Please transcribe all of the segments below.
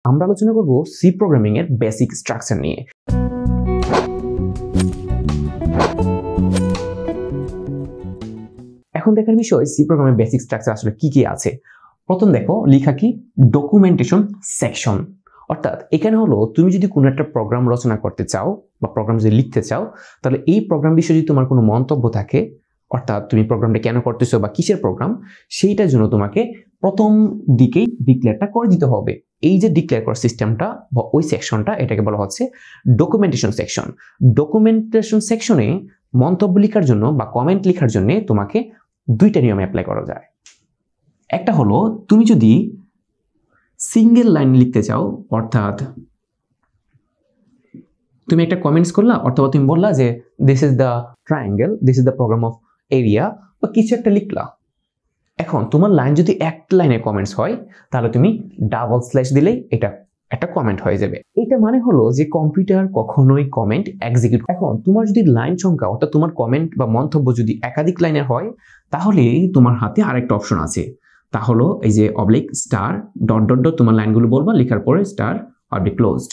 আমরা আলোচনা করব সি প্রোগ্রামিং এর বেসিক স্ট্রাকচার নিয়ে। এখন দেখার বিষয় সি প্রোগ্রামের বেসিক স্ট্রাকচার আসলে কি কি আছে। প্রথম দেখো লেখা কি ডকুমেন্টেশন সেকশন, অর্থাৎ এখানে হলো তুমি যদি কোনো একটা প্রোগ্রাম রচনা করতে চাও বা প্রোগ্রাম যদি লিখতে চাও, তাহলে এই প্রোগ্রাম বিষয়ে যদি তোমার কোনো মন্তব্য থাকে, অর্থাৎ তুমি প্রোগ্রামটা কেন করতেছো বা কিসের প্রোগ্রাম, সেইটার জন্য তোমাকে প্রথম দিকেই ডিক্লেয়ারটা করে দিতে হবে। এই যে ডিক্লেয়ার করার সিস্টেমটা বা ওই সেকশনটা, এটাকে বলা হচ্ছে ডকুমেন্টেশন সেকশন। ডকুমেন্টেশন সেকশনে মন্তব্য লেখার জন্য বা কমেন্ট লেখার জন্য তোমাকে দুইটা নিয়ম অ্যাপ্লাই করা যায়। একটা হলো তুমি যদি সিঙ্গেল লাইন লিখতে চাও, অর্থাৎ তুমি একটা কমেন্টস করলা অথবা তুমি বললা যে this is the triangle, this is the programme of area বা কিছু একটা লিখলা। এখন তোমার লাইন যদি একটা লাইনে কমেন্টস হয়, তাহলে তুমি ডাবল স্ল্যাশ দিলেই এটা একটা কমেন্ট হয়ে যাবে। এটা মানে হলো যে কম্পিউটার কখনোই কমেন্ট এক্সিকিউট। এখন তোমার যদি লাইন সংখ্যা অর্থাৎ তোমার কমেন্ট বা মন্তব্য যদি একাধিক লাইনের হয়, তাহলে তোমার হাতে আরেকটা অপশন আছে, তা হলো এই যে oblique star dot dot dot তোমার লাইনগুলো বলবা, লেখার পরে স্টার অবলিক ক্লোজড।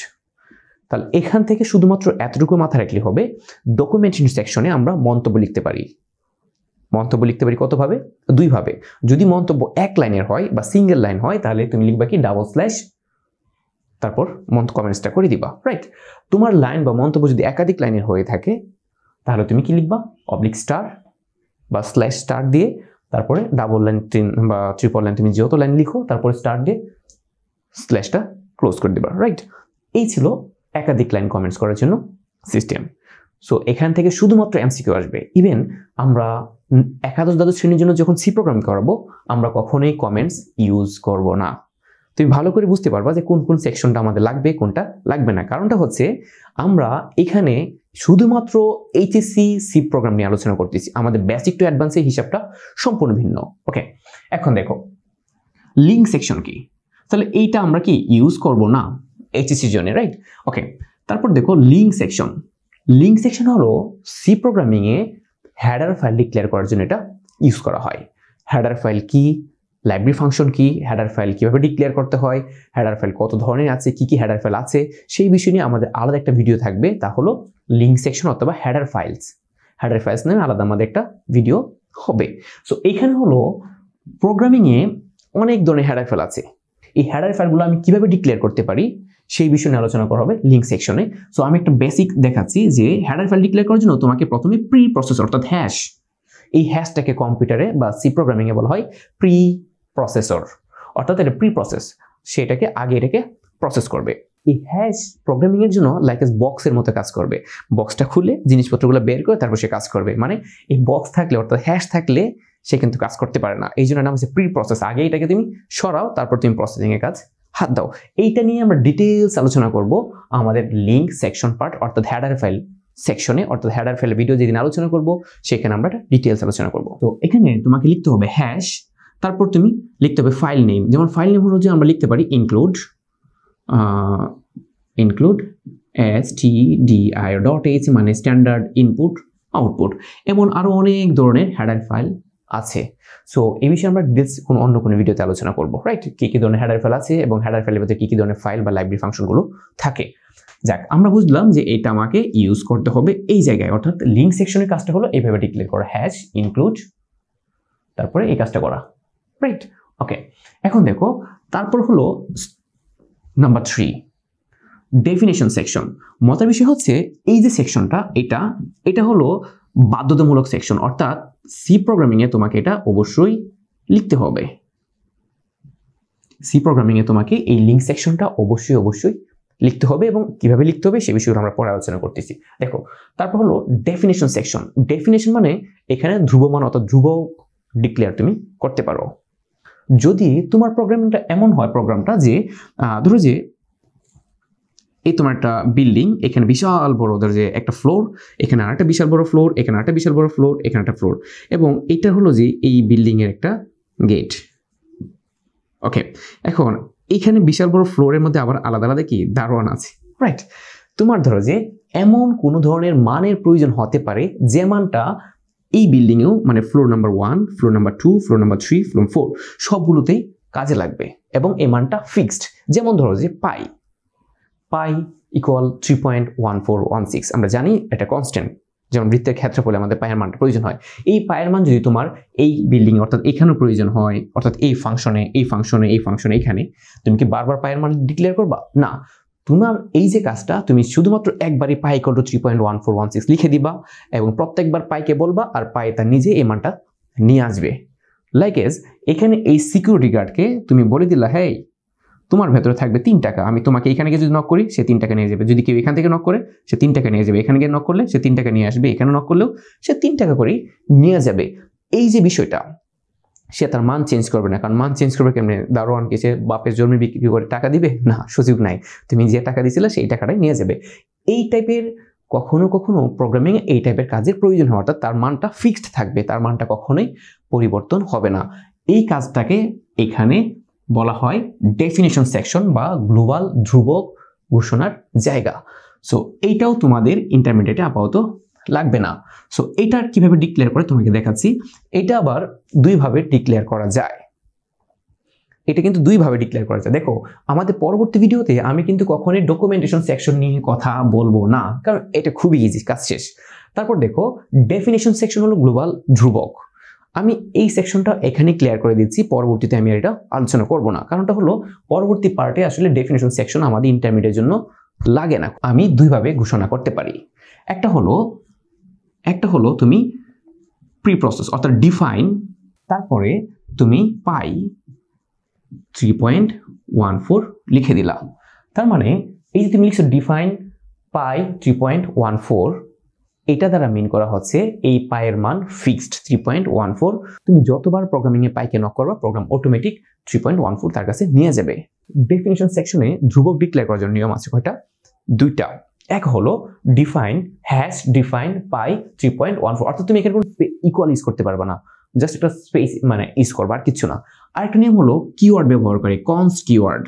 তাহলে এখান থেকে শুধুমাত্র এতটুকু মাথা রাখলে হবে, ডকুমেন্টেশন সেকশনে আমরা মন্তব্য লিখতে পারি। মন্তব্য লিখতে পারি কতভাবে? দুইভাবে। যদি মন্তব্য এক লাইনের হয় বা সিঙ্গেল লাইন হয়, তাহলে তুমি লিখবা কি ডাবল স্ল্যাশ, তারপর কমেন্টসটা করে দিবা, রাইট। তোমার লাইন বা মন্তব্য যদি একাধিক লাইনের হয়ে থাকে, তাহলে তুমি কি লিখবা? অবলিক স্টার বা স্ল্যাশ স্টার দিয়ে, তারপরে ডাবল লাইন বা ট্রিপল লাইন তুমি যত লাইন লিখো, তারপরে স্টার দিয়ে স্ল্যাশটা ক্লোজ করে দিবা, রাইট। এই ছিল একাধিক লাইন কমেন্টস করার জন্য সিস্টেম। সো এখান থেকে শুধুমাত্র এমসিকিউ আসবে। ইভেন আমরা একাদশ দ্বাদশ শ্রেণীর জন্য যখন সি প্রোগ্রাম করাবো, আমরা কখনোই কমেন্টস ইউজ করব না। তুমি ভালো করে বুঝতে পারবা যে কোন কোন সেকশনটা আমাদের লাগবে, কোনটা লাগবে না। কারণটা হচ্ছে আমরা এখানে শুধুমাত্র এইচএসসি সি প্রোগ্রাম নিয়ে আলোচনা করতেছি, আমাদের বেসিক টু অ্যাডভান্সের হিসাবটা সম্পূর্ণ ভিন্ন। ওকে, এখন দেখো লিঙ্ক সেকশন কি, তাহলে এইটা আমরা কি ইউজ করব না এইচএসসির জন্য, রাইট। ওকে, তারপর দেখো লিঙ্ক সেকশন। লিঙ্ক সেকশন হলো সি প্রোগ্রামিং এ হেডার ফাইল ডিক্লেয়ার করার জন্য এটা ইউজ করা হয়। হেডার ফাইল কি, লাইব্রেরি ফাংশন কি, হেডার ফাইল কিভাবে ডিক্লেয়ার করতে হয়, হেডার ফাইল কত ধরনের আছে, কি কি হেডার ফাইল আছে, সেই বিষয় নিয়ে আমাদের আলাদা একটা ভিডিও থাকবে, তা হলো লিঙ্ক সেকশন অথবা হেডার ফাইলস। হেডার ফাইলস নিয়ে আলাদা আমাদের একটা ভিডিও হবে। সো এইখানে হলো প্রোগ্রামিং এ অনেক ধরনের হেডার ফাইল আছে। এই হেডার ফাইলগুলো আমি কিভাবে ডিক্লেয়ার করতে পারি সেই বিষয় নিয়ে আলোচনা করা হবে লিঙ্ক সেকশনে। সো আমি একটা বেসিক দেখাচ্ছি যে হেডার ফাইল ডিক্লেয়ার করার জন্য তোমাকে প্রথমে প্রি প্রসেসর অর্থাৎ হ্যাশ, এই হ্যাশটাকে কম্পিউটারে বা সি প্রোগ্রামিং এ বলা হয় প্রি প্রসেসর, অর্থাৎ এটা প্রি প্রসেস, সেটাকে আগে এটাকে প্রসেস করবে। এই হ্যাশ প্রোগ্রামিং এর জন্য লাইক এস বক্সের মতো কাজ করবে। বক্সটা খুলে জিনিসপত্রগুলো বের করে তারপর সে কাজ করবে। মানে এই বক্স থাকলে অর্থাৎ হ্যাশ থাকলে সে কিন্তু কাজ করতে পারে না। এই জন্য নাম হচ্ছে প্রি প্রসেস। আগে এটাকে তুমি সরাও, তারপর তুমি প্রসেসিং এর কাজ হাত দাও। এইটা নিয়ে আমরা ডিটেইলস আলোচনা করব আমাদের লিঙ্ক সেকশন পার্ট অর্থাৎ হেডার ফাইল সেকশনে, অর্থাৎ হেডার ফাইল ভিডিও যেদিন আলোচনা করব সেখানে আমরা ডিটেইলস আলোচনা করব। তো এখানে তোমাকে লিখতে হবে হ্যাশ, তারপর তুমি লিখতে হবে ফাইল নেম। যেমন ফাইল নেম হলো যে আমরা লিখতে পারি ইনক্লুড stdio.h মানে স্ট্যান্ডার্ড ইনপুট আউটপুট। এমন আরো অনেক ধরনের হেডার ফাইল আছে। সো এই বিষয়ে আমরা ডিটেইলস অন্য কোনো ভিডিওতে আলোচনা করব, রাইট। কি কি ধরনের হেডার ফাইল আছে এবং হেডার ফাইলের মধ্যে কি কি ধরনের ফাইল বা লাইব্রেরি ফাংশনগুলো থাকে। যাক, আমরা বুঝলাম যে এটা আমাকে ইউজ করতে হবে এই জায়গায়, অর্থাৎ লিঙ্ক সেকশনের কাজটা হলো এইভাবে ডিক্লেয়ার করা, হ্যাশ ইনক্লুড, তারপরে এই কাজটা করা, রাইট। ওকে, এখন দেখো তারপর হলো নাম্বার 3 ডেফিনেশন সেকশন। মজার বিষয় হচ্ছে এই যে সেকশনটা, এটা হলো বাধ্যতামূলক সেকশন, অর্থাৎ সি প্রোগ্রামিং এ তোমাকে এটা অবশ্যই লিখতে হবে। সি প্রোগ্রামিং এ তোমাকে এই লিঙ্ক সেকশনটা অবশ্যই লিখতে হবে, এবং কিভাবে লিখতে হবে সে বিষয়ে আমরা পরে আলোচনা করতেছি। দেখো তারপর হলো ডেফিনেশন সেকশন। ডেফিনেশন মানে এখানে ধ্রুবমান অর্থাৎ ধ্রুব ডিক্লেয়ার তুমি করতে পারো। যদি তোমার প্রোগ্রামটা এমন হয়, প্রোগ্রামটা যে ধরো যে এই তোমার একটা বিল্ডিং, এখানে বিশাল বড় ধরো যে একটা ফ্লোর, এখানে আরেকটা বিশাল বড় ফ্লোর, এখানে আরেকটা বিশাল বড় ফ্লোর, এখানে একটা ফ্লোর, এবং এটা হলো যে এই বিল্ডিং এর একটা গেট। ওকে, এখন এখানে বিশাল বড় ফ্লোরের মধ্যে আবার আলাদা আলাদা কি দারোয়ান আছে, রাইট। তোমার ধরো যে এমন কোনো ধরনের মানের প্রয়োজন হতে পারে যে মানটা এই বিল্ডিংয়েও মানে floor number 1, floor number 2, floor number 3, floor 4 সবগুলোতেই কাজে লাগবে, এবং এই মানটা ফিক্সড, যেমন ধরো যে পাই ইকুয়াল 3.1416, আমরা জানি এটা কনস্ট্যান্ট, যেমন বৃত্তের ক্ষেত্রফলে আমাদের পায়ের মানটা প্রয়োজন হয়। এই পায়ের মান যদি তোমার এই বিল্ডিং অর্থাৎ এখানেও প্রয়োজন হয়, অর্থাৎ এই ফাংশনে এখানে, তুমি কি বারবার পায়ের মান ডিক্লেয়ার করবা? না, তোমার এই যে কাজটা, তুমি শুধুমাত্র একবারই পাই ইকুয়াল টু 3.1416 লিখে দিবা এবং প্রত্যেকবার পাইকে বলবা আর পাই তার নিজে এই মানটা নিয়ে আসবে। লাইক এজ এখানে এই সিকিউরিটি গার্ডকে তুমি বলে দিলা, হ্যাঁ তোমার ভেতরে থাকবে 3 টাকা, আমি তোমাকে এখানে গিয়ে যদি নক করি সে 3 টাকা নিয়ে যাবে, যদি কেউ এখান থেকে নক করে সে 3 টাকা নিয়ে যাবে, এখানে গিয়ে নক করলে সে 3 টাকা নিয়ে আসবে, এখানে নক করলেও সে 3 টাকা করেই নিয়ে যাবে। এই যে বিষয়টা, সে তার মান চেঞ্জ করবে না, কারণ মান চেঞ্জ করবে কেমনে? দারোয়ানকে সে বাপের জমি বিক্রি করে টাকা দিবে না, সুযোগ নাই। তুমি যে টাকা দিয়েছিলে সেই টাকাটাই নিয়ে যাবে। এই টাইপের কখনো কখনো প্রোগ্রামিং এই টাইপের কাজের প্রয়োজন হয়, অর্থাৎ তার মানটা ফিক্সড থাকবে, তার মানটা কখনোই পরিবর্তন হবে না। এই কাজটাকে এখানে বলা হয় ডেফিনিশন সেকশন বা গ্লোবাল ধ্রুবক ঘোষণার জায়গা। সো এইটাও তোমাদের ইন্টারমিডিয়েটে আপাতত লাগবে না। সো এটা কিভাবে ডিক্লেয়ার করে তোমাকে দেখাচ্ছি। এটা আবার দুইভাবে ডিক্লেয়ার করা যায়, এটা কিন্তু দুইভাবে ডিক্লেয়ার করা যায়। দেখো, আমাদের পরবর্তী ভিডিওতে আমি কিন্তু কখনোই ডকুমেন্টেশন সেকশন নিয়ে কথা বলবো না, কারণ এটা খুবই ইজি, কাজ শেষ। তারপর দেখো, ডেফিনিশন সেকশন হলো গ্লোবাল ধ্রুবক। আমি এই সেকশনটা এখানে ক্লিয়ার করে দিচ্ছি, পরবর্তীতে আমি এটা আলোচনা করব না, কারণটা হলো পরবর্তী পার্টে আসলে ডেফিনিশন সেকশন আমাদের ইন্টারমিডিয়েটের জন্য লাগে না। আমি দুইভাবে ঘোষণা করতে পারি। একটা হলো তুমি প্রি প্রসেস অর্থাৎ ডিফাইন, তারপরে তুমি পাই 3.14 লিখে দিলা। তার মানে এই যে তুমি লিখছো ডিফাইন পাই 3.14, এটা দ্বারা মিন করা হচ্ছে এই পায়ের মান ফিক্সড 3.14। তুমি যতবার প্রোগ্রামিং এ পাইকে নক করবা, প্রোগ্রাম অটোমেটিক 3.14 তার কাছে নিয়ে যাবে। ডেফিনিশন সেকশনে ধ্রুবক ডিক্লেয়ার করার জন্য নিয়ম আছে কয়টা? দুইটা। এক হলো ডিফাইন পাই 3.14, অর্থাৎ তুমি এখানে কোনো ইকুয়াল ইউজ করতে পারবে না, জাস্ট একটা স্পেস মানে ইউজ করবা, আর কিছু না। আরেকটা নিয়ম হলো কিওয়ার্ড ব্যবহার করে, কনস্ট কিওয়ার্ড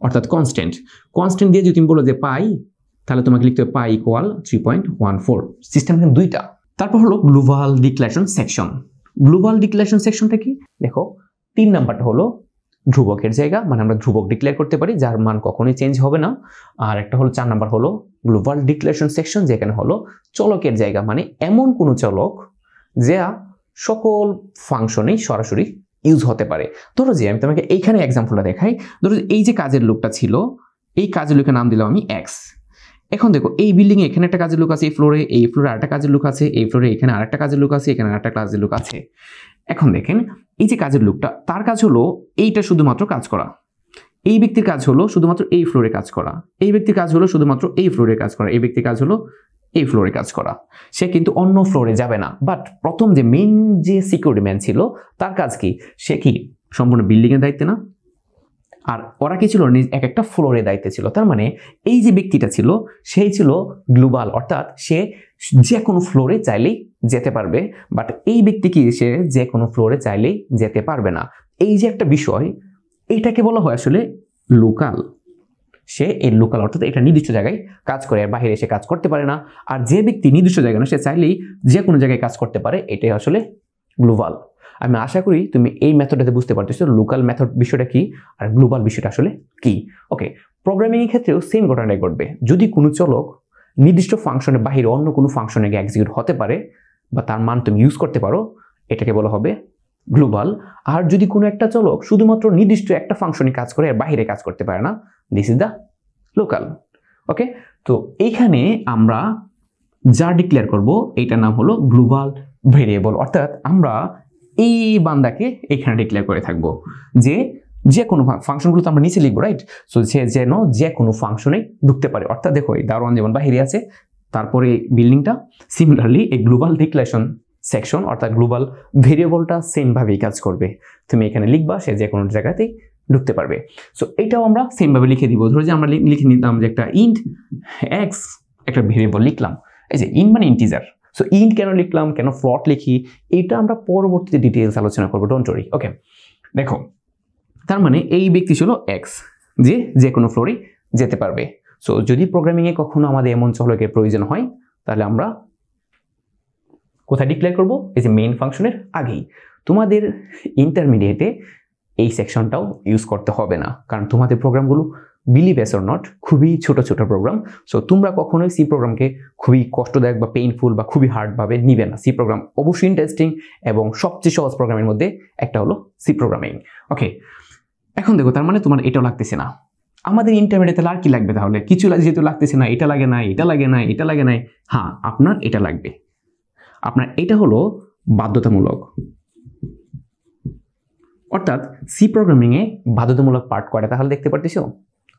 অর্থাৎ কনস্ট্যান্ট দিয়ে যদি তুমি বলো যে পাই, তাহলে তোমাকে লিখতে হবে পাই ইকুয়াল 3.14। সিস্টেম এখানে দুইটা। তারপর হলো global declaration section. Global declaration সেকশনটা কি? দেখো, 3 নাম্বারটা হলো ধ্রুবকের জায়গা, মানে আমরা ধ্রুবক ডিক্লেয়ার করতে পারি যার মান কখনোই চেঞ্জ হবে না। আর একটা হলো 4 নাম্বার হলো গ্লোবাল ডিক্লারেশন সেকশন, যেখানে হলো চলকের জায়গা, মানে এমন কোনো চলক যা সকল ফাংশনেই সরাসরি ইউজ হতে পারে। ধরো যে আমি তোমাকে এইখানে এক্সাম্পলটা দেখাই। ধরো যে এই যে কাজের লোকটা ছিল, এই কাজের লোকের নাম দিলাম আমি এক্স। এখন দেখো, এই বিল্ডিং এ এখানে একটা কাজের লোক আছে, এই ফ্লোরে আরেকটা কাজের লোক আছে, এই ফ্লোরে এখানে আরেকটা কাজের লোক আছে, এখানে আরেকটা কাজের লোক আছে। এখন দেখেন, এই যে কাজের লোকটা, তার কাজ হলো এইটা শুধুমাত্র কাজ করা। এই ব্যক্তির কাজ হলো শুধুমাত্র এই ফ্লোরে কাজ করা, এই ব্যক্তির কাজ হলো শুধুমাত্র এই ফ্লোরে কাজ করা, এই ব্যক্তির কাজ হলো এই ফ্লোরে কাজ করা। সে কিন্তু অন্য ফ্লোরে যাবে না। বাট প্রথম যে মেইন যে সিকিউরিটি ম্যান ছিল, তার কাজ কি? সে কি সম্পূর্ণ বিল্ডিং এর দায়িত্বে না, আর ওরা কি ছিল? এক একটা ফ্লোরের দায়িত্বে ছিল। তার মানে এই যে ব্যক্তিটা ছিল, সেই ছিল গ্লোবাল, অর্থাৎ সে যে কোনো ফ্লোরে চাইলেই যেতে পারবে। বাট এই ব্যক্তি কি? সে যে কোনো ফ্লোরে চাইলেই যেতে পারবে না। এই যে একটা বিষয়, এইটাকে বলা হয় আসলে লোকাল। সে এই লোকাল অর্থাৎ এটা নির্দিষ্ট জায়গায় কাজ করে, আর বাইরে এসে কাজ করতে পারে না। আর যে ব্যক্তি নির্দিষ্ট জায়গায় না, সে চাইলেই যে কোনো জায়গায় কাজ করতে পারে, এটাই আসলে গ্লোবাল। আমি আশা করি তুমি এই মেথডটাতে বুঝতে পারতেছো লোকাল মেথড বিষয়টা কি আর গ্লোবাল বিষয়টা আসলে কি। ওকে, প্রোগ্রামিং এর ক্ষেত্রেও সেম ঘটনাটাই ঘটবে। যদি কোনো চলক নির্দিষ্ট ফাংশনের বাইরে অন্য কোনো ফাংশনে গিয়ে এক্সিকিউট হতে পারে বা তার মান তুমি ইউজ করতে পারো, এটাকে বলা হবে গ্লোবাল। আর যদি কোনো একটা চলক শুধুমাত্র নির্দিষ্ট একটা ফাংশনে কাজ করে আর বাইরে কাজ করতে পারে না, দিস ইজ দ্য লোকাল। ওকে, তো এইখানে আমরা যা ডিক্লেয়ার করব এইটার নাম হলো গ্লোবাল ভেরিয়েবল, অর্থাৎ আমরা এই বান্দাকে এখানে ডিক্লেয়ার করে থাকবো যে কোনো ফাংশনগুলো তো আমরা নিচে লিখবো, রাইট? সো সে যেন যে কোনো ফাংশনে ঢুকতে পারে। অর্থাৎ দেখো, এই দারোয়ান যেমন বাহিরে আছে, তারপরে বিল্ডিংটা, সিমিলারলি এই গ্লোবাল ডিক্লারেশন সেকশন অর্থাৎ গ্লোবাল ভেরিয়েবলটা সেম ভাবেই কাজ করবে। তুমি এখানে লিখবা, সে যে কোনো জায়গাতেই ঢুকতে পারবে। সো এটাও আমরা সেম ভাবে লিখে দিব। ধরো যে আমরা লিখে নিতাম যে একটা ইন্ট এক্স, একটা ভেরিয়েবল লিখলাম। এই যে ইন্ট মানে ইন্টিজার। সো ইন্ট কেন লিখলাম, কেন ফ্লট লিখি, এটা আমরা পরবর্তীতে ডিটেইলস আলোচনা করবো, ডোন্ট ওয়ারি। ওকে, দেখো, তার মানে এই ব্যক্তি ছিল এক্স, যে কোনো ফ্লোরে যেতে পারবে। সো যদি প্রোগ্রামিংয়ে কখনো আমাদের এমন চলকের প্রয়োজন হয়, তাহলে আমরা কোথায় ডিক্লেয়ার করব? এই যে মেইন ফাংশনের আগেই। তোমাদের ইন্টারমিডিয়েটে এই সেকশনটাও ইউজ করতে হবে না, কারণ তোমাদের প্রোগ্রামগুলো বিলিভ এস অর নট খুবই ছোট ছোট প্রোগ্রাম। সো তোমরা কখনোই সি প্রোগ্রামকে খুবই কষ্টদায়ক বা পেইনফুল বা খুবই হার্ডভাবে নিবে না। সি প্রোগ্রাম অবশ্যই ইন্টারেস্টিং এবং সবচেয়ে সহজ প্রোগ্রামের মধ্যে একটা হলো সি প্রোগ্রামিং। ওকে, এখন দেখো তার মানে তোমার এটাও লাগতেছে না। আমাদের ইন্টারমিডিয়েটে আর কি লাগবে তাহলে? কিছু যেহেতু লাগতেছে না, এটা লাগে না, এটা লাগে না, এটা লাগে না, হ্যাঁ আপনার এটা লাগবে। আপনার এটা হলো বাধ্যতামূলক, অর্থাৎ সি প্রোগ্রামিংয়ে বাধ্যতামূলক পার্ট কয়টা তাহলে দেখতে পারতেছ?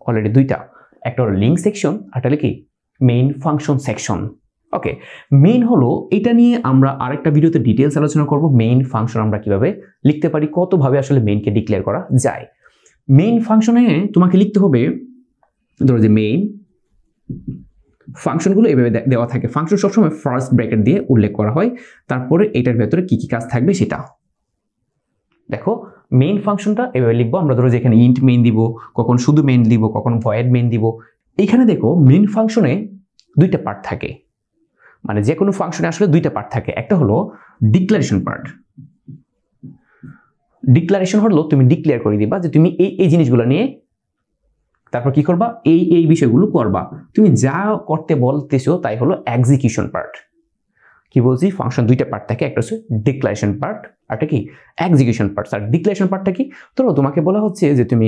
অলরেডি দুইটা। একটা হলো লিঙ্ক সেকশন, আর একটা কি মেইন ফাংশন সেকশন। ওকে, মেইন হলো এটা নিয়ে আমরা আরেকটা ভিডিওতে ডিটেলস আলোচনা করব। মেইন ফাংশন আমরা কিভাবে লিখতে পারি, কতভাবে আসলে মেইনকে ডিক্লেয়ার করা যায়। মেইন ফাংশনে তোমাকে লিখতে হবে, ধরো যে মেইন ফাংশনগুলো এভাবে দেওয়া থাকে। ফাংশন সবসময় ফার্স্ট ব্র্যাকেট দিয়ে উল্লেখ করা হয়, তারপরে এটার ভেতরে কি কি কাজ থাকবে সেটা। দেখো মেইন ফাংশনটা এভাবে লিখবো আমরা, ধরো যেখানে ইন্ট মেইন দিব, কখন শুধু মেইন দিব, কখন ভয়েড মেইন দিব। এইখানে দেখো মেইন ফাংশনে দুইটা পার্ট থাকে, মানে যে কোনো ফাংশনে আসলে দুইটা পার্ট থাকে। একটা হলো ডিক্লারেশন পার্ট। ডিক্লারেশন হলো তুমি ডিক্লেয়ার করে দিবা যে তুমি এই জিনিসগুলো নিয়ে তারপর কি করবা, এই বিষয়গুলো করবা। তুমি যা করতে বলতেছো তাই হলো এক্সিকিউশন পার্ট। কি বলছি, ফাংশন দুইটা পার্ট থাকে, একটা হচ্ছে ডিক্লারেশন পার্ট আর একটা কি এক্সিকিউশন পার্ট। আর ডিক্লারেশন পার্টটা কি, ধরো তোমাকে বলা হচ্ছে যে তুমি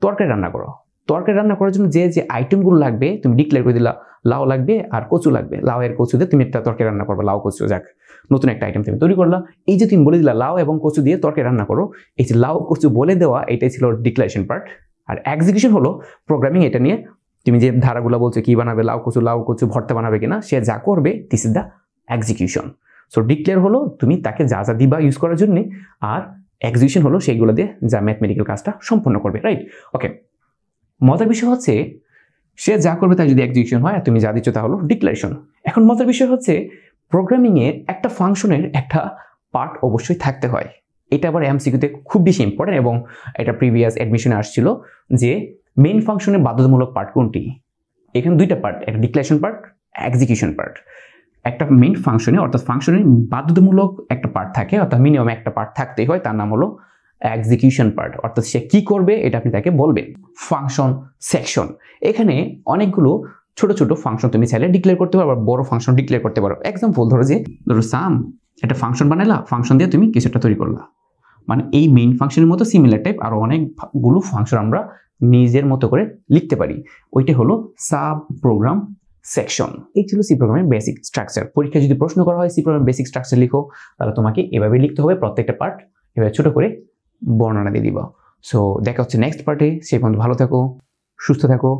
তরকারি রান্না করো। তরকারি রান্না করার জন্য যে যে আইটেমগুলো লাগবে তুমি ডিক্লেয়ার করে দিলা, লাউ লাগবে আর কচু লাগবে। লাউ এর কচু দিয়ে তুমি একটা তরকারি রান্না করবে, লাউ কচু, যাক নতুন একটা আইটেম তুমি তৈরি করলা। এই যে তুমি বলে দিলা লাউ এবং কচু দিয়ে তরকারি রান্না করো, এই যে লাউ কচু বলে দেওয়া এটাই ছিল ডিক্লারেশন পার্ট। আর এক্সিকিউশন হলো প্রোগ্রামিং, এটা নিয়ে তুমি যে ধারাগুলো বলছো কি বানাবে, লাউ কচু ভর্তা বানাবে কিনা, সে যা করবে this is the execution. So declare হলো তুমি তাকে যা যা দিবা ইউজ করার জন্য, আর এক্সিকিউশন হলো সেইগুলো দিয়ে যা ম্যাথমেটিক্যাল কাজটা সম্পন্ন করবে, রাইট? ওকে, মজার বিষয় হচ্ছে সে যা করবে তাই যদি এক্সিকিউশন হয় আর তুমি যা দিচ্ছ তা হলো ডিক্লারেশন। এখন মজার বিষয় হচ্ছে প্রোগ্রামিংয়ে একটা ফাংশনের একটা পার্ট অবশ্যই থাকতে হয়। এটা আবার এমসিকিউতে খুব বেশি ইম্পর্টেন্ট, এবং এটা প্রিভিয়াস অ্যাডমিশনে আসছিল যে মেইন ফাংশনের বাধ্যতামূলক পার্ট কোনটি। এখানে দুইটা পার্ট, একটা ডিক্লারেশন পার্ট, এক্সিকিউশন পার্ট। একটা মেইন ফাংশনে অর্থাৎ ফাংশনের বাধ্যতামূলক একটা পার্ট থাকে, অর্থাৎ মিনিমাম একটা পার্ট থাকতেই হয়, তার নাম হলো এক্সিকিউশন পার্ট, অর্থাৎ সে কি করবে এটা আপনি তাকে বলবেন। ফাংশন সেকশন, এখানে অনেকগুলো ছোট ছোট ফাংশন তুমি চাইলে ডিক্লেয়ার করতে পারো, বড় ফাংশন ডিক্লেয়ার করতে পারো। এক্সাম্পল ধরো সাম, একটা ফাংশন বানাইলা, ফাংশন দিয়ে তুমি কিছু একটা তৈরি করলা। মানে এই মেইন ফাংশনের মতো সিমিলার টাইপ আরো অনেকগুলো ফাংশন আমরা নিজের মতো করে লিখতে পারি। ওইটা হলো সাব প্রোগ্রাম সেকশন। এই ছিল সি প্রোগ্রামের বেসিক স্ট্রাকচার। পরীক্ষায় যদি প্রশ্ন করা হয় সি প্রোগ্রামের বেসিক স্ট্রাকচার লিখো, তাহলে তোমাকে এভাবে লিখতে হবে, প্রত্যেকটা পার্ট এভাবে ছোট করে বর্ণনা দিয়ে দিবা। সো দেখা হচ্ছে নেক্সট পার্টে। সেই পর্যন্ত ভালো থাকো, সুস্থ থাকো।